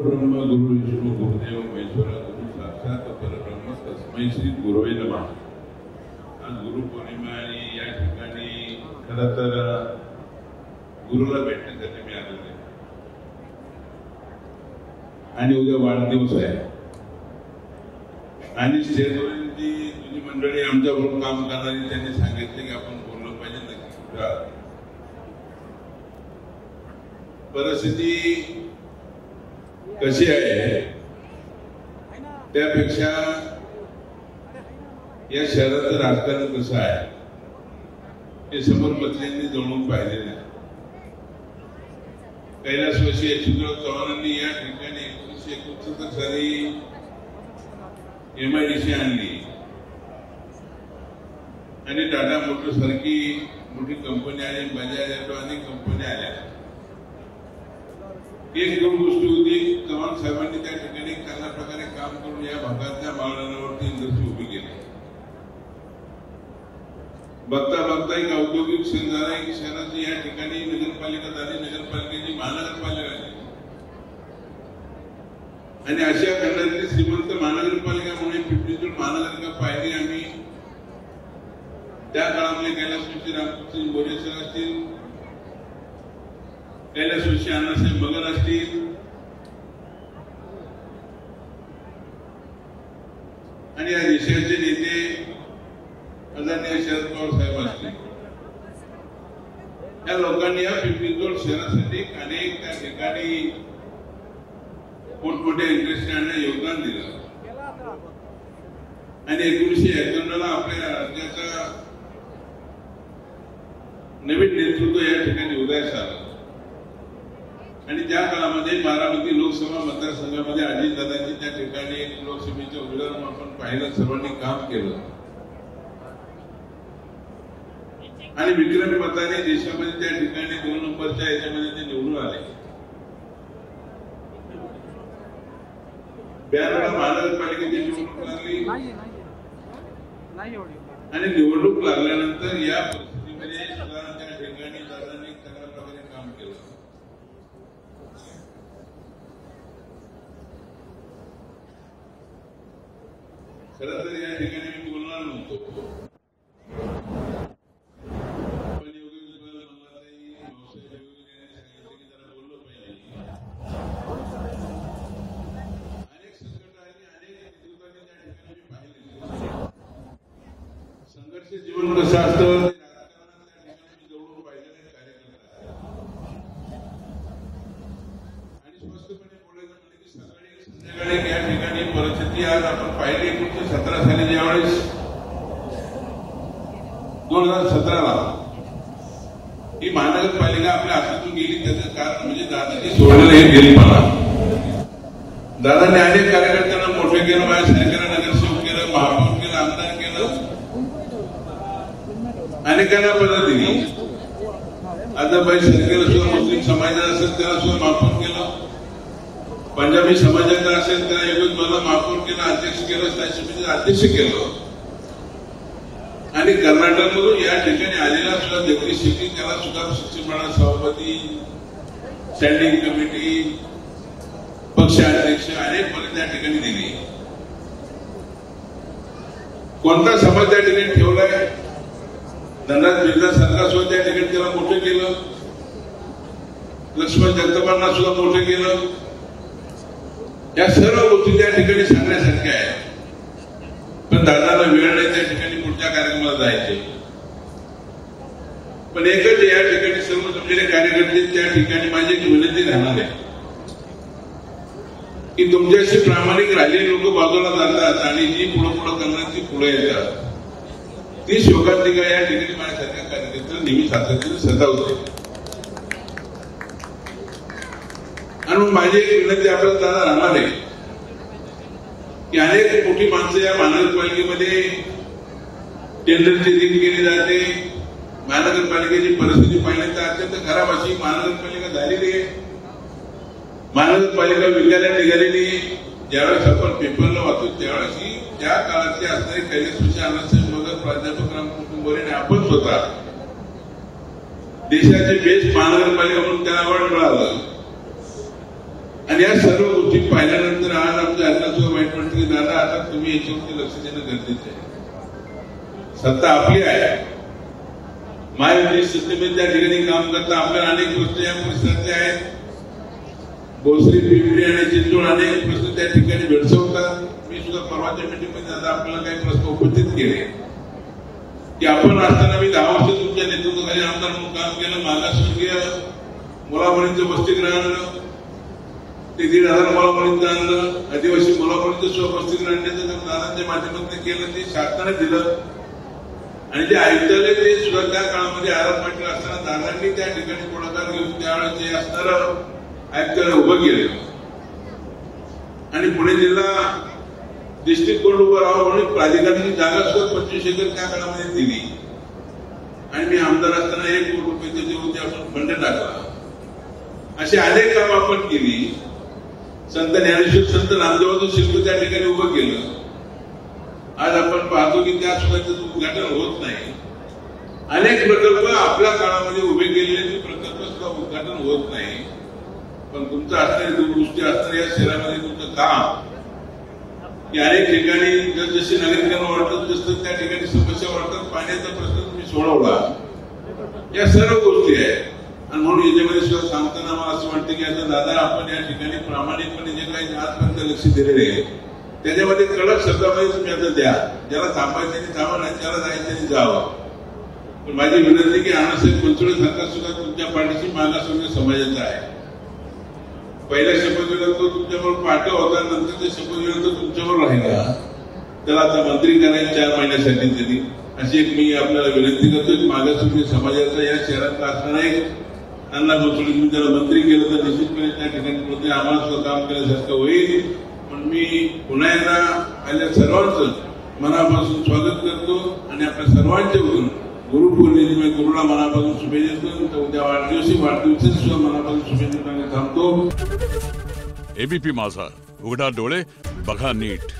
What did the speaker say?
गुरुर्ब्रह्मा गुरु विष्णू गुरुदेव महेश्वरा गुरु साक्षात परब्रह्म तस्मै श्री गुरुवे नमः। आज गुरुपौर्णिमा आणि या ठिकाणी खरं तर गुरुला भेटण्यासाठी मी आलेलो आहे आणि उद्या वाढदिवस आहे आणि स्टेजवरची जुनी मंडळी आमच्याबरोबर काम करणारी त्यांनी सांगितले की आपण बोललं पाहिजे नक्की। परिस्थिती कशी आहे त्यापेक्षा या शहराचं राजकारण कसं आहे हे समोर बसल्यांनी जवळून पाहिलेलं आहे। कैलासवासी यशवंतराव चव्हाणांनी या ठिकाणी 1969 साली MIDC आणली आणि टाटा मोटर्स सारखी मोठी कंपनी आली, बजाज ऑटो अनेक कंपन्या आल्या। एक दोन गोष्टी होती, चव्हाण साहेबांनी त्या ठिकाणी चांगल्या प्रकारे काम करून या भागातल्या माळरानावरती इंडस्ट्री उभी केली। बघता बघता एक औद्योगिक शहराची या ठिकाणी नगरपालिका झाली, नगरपालिकेची महानगरपालिका झाली आणि आशिया खंडातली श्रीमंत महानगरपालिका म्हणून पिंपरी महानगरपालिका पाहिली आम्ही। त्या काळामध्ये कैलासवासी रामकृष्ण मोरे सर असतील, कैलासवासी अण्णासाहेब मगर असतील आणि या देशाचे नेते आदरणीय शरद पवार साहेब असतील, या लोकांनी या पिंपरी शहरासाठी अनेक त्या ठिकाणी मोठमोठ्या इंडस्ट्री आणण्यास योगदान दिलं आणि 1951 ला आपल्या राज्याचा नवीन नेतृत्व या ठिकाणी उदयास आलं आणि त्या काळामध्ये बारामती लोकसभा मतदारसंघामध्ये अजितदादांची त्या ठिकाणी लोकसभेच्या उमेदवार म्हणून आपण पाहिलं, सर्वांनी काम केलं आणि विक्रमी मताने देशामध्ये त्या ठिकाणी 2 नंबरच्या याच्यामध्ये ते निवडून आले। 92 महानगरपालिकेची निवडणूक लागली आणि निवडणूक लागल्यानंतर या परिस्थितीमध्ये त्या ठिकाणी दादांनी चांगल्या प्रकारे काम केलं। खरं तर या ठिकाणी मी बोलणार नव्हतो, जीवन कसं असतं जवळून पाहिलेलं कार्यक्रम आणि स्पष्टपणे बोलायचं म्हणजे की सकाळी संध्याकाळी या ठिकाणी परिस्थिती आज आपण पाहिली 1917 साली ज्यावेळेस 2017 ला ही महानगरपालिका आपल्या हातातून गेली त्याचं कारण म्हणजे दादांनी सोडलेलं हे गेलपणा। दादांनी अनेक कार्यकर्त्यांना मोठे केलं, माझ्या सरकारला नगरसेवक केलं, महापौर केलं, आमदार केलं, अनेकांना पदं दिली। आजबाई सरकारला सुद्धा मुस्लिम समाजात असेल त्याला सुद्धा महापौर केलं, पंजाबी समाजाचा असेल त्याला एकच मला महापौर केलं, अध्यक्ष केलं, स्थायी समितीचं अध्यक्ष केलं आणि कर्नाटकमधून या ठिकाणी आलेला सुद्धा जगदीश शेट्टी त्याला सुद्धा शिक्षण मंडळ सभापती, स्टँडिंग कमिटी, पक्षाध्यक्ष अनेक पदं त्या ठिकाणी दिली। कोणता समाज त्या ठिकाणी ठेवलाय? धनराज बिर्ला सरकार सुद्धा त्या ठिकाणी त्याला मोठं केलं, लक्ष्मण जगतापांना सुद्धा मोठं केलं। या सर्व गोष्टी त्या ठिकाणी सांगण्यासारख्या आहेत, पण दादाला वेळ नाही त्या ठिकाणी पुढच्या कार्यक्रमाला जायचे। पण एकच या ठिकाणी सर्व जमलेले कार्यकर्ते त्या ठिकाणी माझी एक विनंती राहणार आहे की तुमच्याशी प्रामाणिक राहिलेली लोक बाजूला जातात आणि जी पुढं करणार ती पुढे येतात, ती शोकांतिका या ठिकाणी माझ्यासारख्या कार्यकर्त्याला नेहमी सातत्याने सतावते। आणि माझी एक विनंती आपल्याला दादा राहणार आहे की अनेक मोठी माणसं या महानगरपालिकेमध्ये टेंडरची रीत केली जाते। महानगरपालिकेची परिस्थिती पाहिली तर अत्यंत खराब अशी महानगरपालिका झालेली आहे। महानगरपालिका विकायला निघालेली आहे। ज्यावेळेस आपण पेपरला वाचतो त्यावेळेस त्या काळातले असणारे कैलासवासी अण्णासाहेब मगर, प्राध्यापक रामकृष्ण मोरे आपण स्वतः देशाचे बेस्ट महानगरपालिका म्हणून त्यांना अवॉर्ड मिळालं आणि या सर्व गोष्टी पाहिल्यानंतर आज आमच्या अण्णासुद्धा वाईट वाटतं की दादा आता तुम्ही याच्यावरती लक्ष देणं गरजेचं आहे. सत्ता आपली आहे, महायुती सत्तेमध्ये त्या ठिकाणी काम करता आपल्याला अनेक प्रश्न या परिसरातले आहेत. भोसरी, पिंपरी आणि चिंचवड अनेक प्रश्न त्या ठिकाणी भेडसावतात. मी सुद्धा परवाच्या मीटिंगमध्ये आता आपल्याला काही प्रश्न उपस्थित केले की आपण असताना मी 10 वर्ष तुमच्या नेतृत्वाखाली आमदार म्हणून काम केलं. मागासवर्गीय मुलामुलींचं वसतिगृह आणलं, ते 1,500 मुलामुलींचं आणलं, आदिवासी मुलामुलींचं स्ववसतिगृह आणण्याचं काम दादांच्या माध्यमातून केलं, ते शासनाने दिलं. आणि जे आयुक्तालय ते सुद्धा त्या काळामध्ये आरब पाटील असताना दादांनी त्या ठिकाणी पुढाकार घेऊन त्यावेळेस जे असणारं आयुक्तालय उभं केलं. आणि पुणे जिल्हा डिस्ट्रिक्ट कोर्ट उभं राहावं म्हणून प्राधिकरणाची जागा सुद्धा 25 एकर त्या काळामध्ये दिली. आणि मी आमदार असताना 1 कोटी रुपये त्याच्यावरती आपण फंड टाकला. अशी अनेक कामं आपण केली. संत ज्ञानेश्वर, संत नामदेवाचं शिल्प त्या ठिकाणी उभं केलं. आज आपण पाहतो की त्या सुद्धा उद्घाटन होत नाही. अनेक प्रकल्प आपल्या काळामध्ये उभे केलेले प्रकल्प सुद्धा उद्घाटन होत नाही. पण तुमचं असणारी दूरदृष्टी असणाऱ्या या शहरामध्ये तुमचं काम की अनेक ठिकाणी जसजशी नागरिकांना वाटतं तसं त्या ठिकाणी समस्या वाटतात. पाण्याचा प्रश्न तुम्ही सोडवला. या सर्व गोष्टी आहेत. आणि म्हणून याच्यामध्ये सुद्धा सांगताना मला असं वाटतं की आता दादा आपण या ठिकाणी प्रामाणिकपणे जे काही आजपर्यंत लक्ष दिलेले आहे त्याच्यामध्ये कडक शब्दामध्ये तुम्ही आता द्या. ज्याला थांबायचं त्यांनी थांबा, नाही ज्याला जायचं त्यांनी जावं. पण माझी विनंती की अण्णासाहेब बनसोडे सरकार सुद्धा तुमच्या पाठीशी मागासवर्गीय समाजाचा आहे. पहिल्या शपथविधीला तो तुमच्याबरोबर पाठव होता, नंतर शपथविधी तो तुमच्याबरोबर राहिला. त्याला आता मंत्री करायला 4 महिन्यासाठी तरी अशी एक मी आपल्याला विनंती करतो की मागासवर्गीय समाजाचा या शहरातला असणारा एक अण्णा बनसोडे तुम्ही त्याला मंत्री केलं तर निश्चितपणे त्या ठिकाणी आम्हाला सुद्धा काम केल्यासारखं होईल. पण मी पुन्हा एकदा आपल्या सर्वांचं मनापासून स्वागत करतो आणि आपल्या सर्वांच्या गुरुपौर्णिमे गुरुला मनापासून शुभेच्छा देतो. उद्या वाढदिवशी सुद्धा मनापासून शुभेच्छा थांबतो. एबीपी माझा, उघडा डोळे बघा नीट.